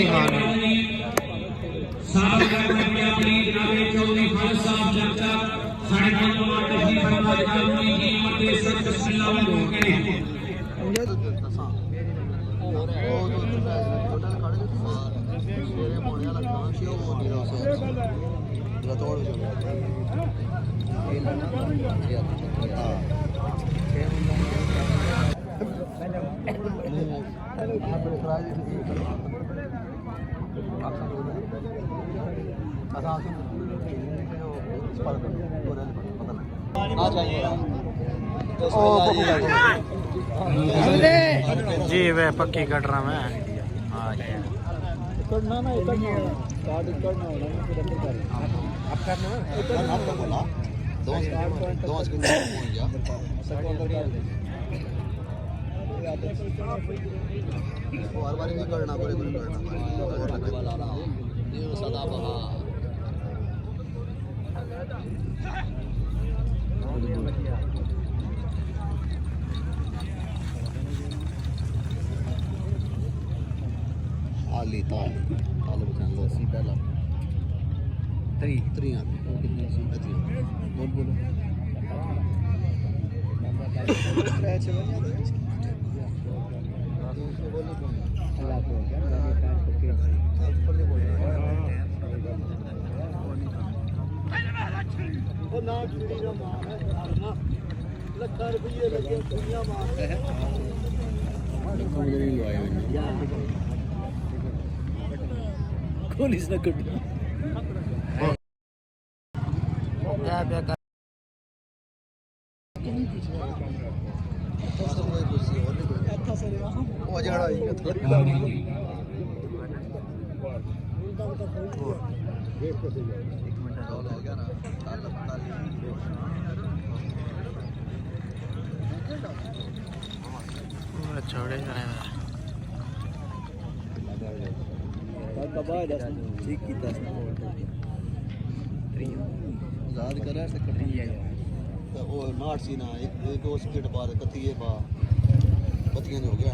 बड़ी मान है साहब अपनी अपनी जनाबे चौधरी खालिद साहब चर्चा साढ़े 5 मार्च तस्दीक फरमा कानूनी की मत सर बिस्मिल्लाह हो गए जी वे पक्की कट रहा मैं हर बार नहीं करना पड़े सदा बहा आली ताली ताले बचाने सी पहला त्री त्री आते कितनी सी त्री बोल बोलो चलो ना चूड़ी का माल है लखा रुपये लगे दुनिया माल है कौन इसने कट छोड़े ठीक की आजाद करा वो नाट सी ना एक दो स्किट पा कथिए पा बतियां हो गया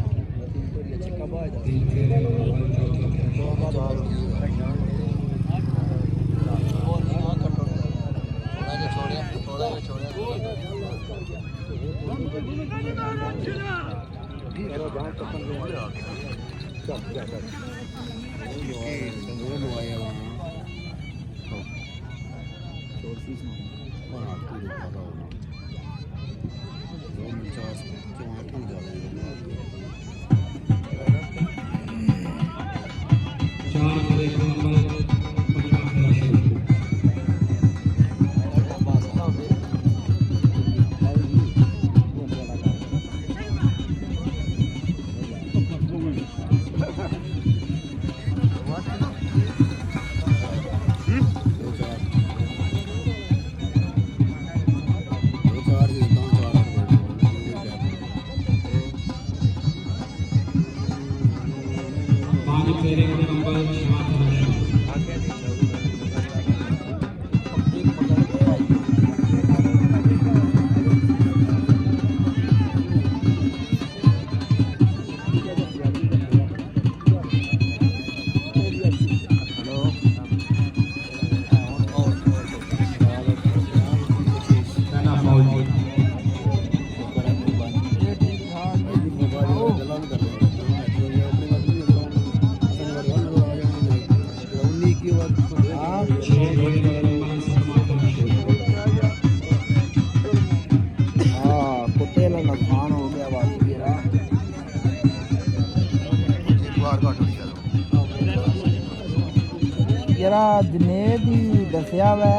जरा जनेब ही दसिया वै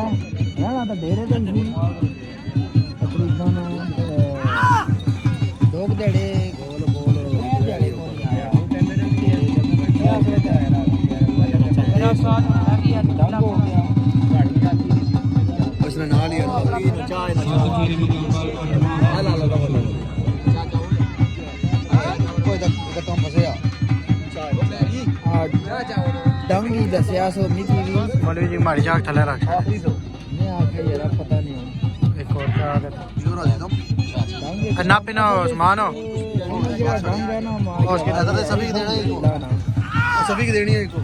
रहना तो डेरे तो ही तकरीबन 2 दिहाड़े गोल गोल उसने ना लिया काम फंसेगा डंगी दसिया सो निकली मौलवी जी माड़ी झाक थले रख मैं आके यार पता नहीं एक और क्या जोरा दे दो ना पिना उस्मान हो डंग है ना उसके नजर से सभी देना ही सभी की देनी है एक को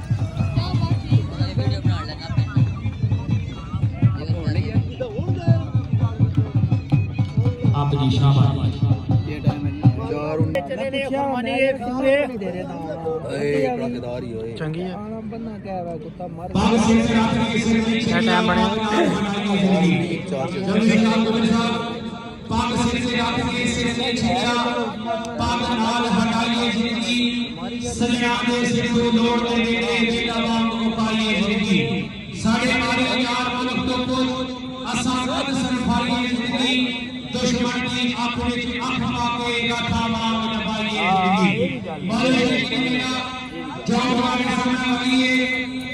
आप जी शाबाश ये टाइम है 4 ही होए चंगी है ਬੰਨਾ ਕਿਹਾ ਵਾ ਕੁੱਤਾ ਮਰ बाग सिंह से रात के सिर में क्या टाइम बने? पाक सिर से रात के सिर में छिया पाक नाल हटाइए जिंदगी सलियां दे सिर को लोड़ दे मेरे बेटा वांग उपाइए जिंदगी साढ़े मारे यार मुल्क तो कुछ असा खुद सरफाइए जिंदगी दुश्मन की आंख विच आंख माके गाथा मांग नभाइए जिंदगी मारे जिंदगी जवान सामने वाली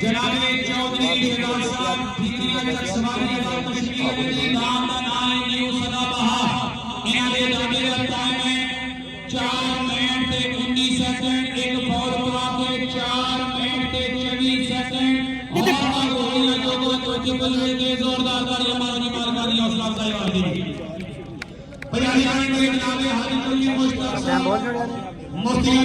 जनाबे चौधरी शिराज साहब भीतियां तक सवारी का तशकील दी नाम दा नाम है न्यू सदाबहार इन्हां दे दावे दा टाइम है 4 मिनट ते 19 सेकंड एक बॉल करा के 4 मिनट ते 24 सेकंड और गोलियां जो बल्ले के जोरदार तालियां मारनी मारकारी हौसला अफजाई वाली भैया जाने मेरे जनाबे हाजी कुल्ली मुश्ताक साहब मुफ्ती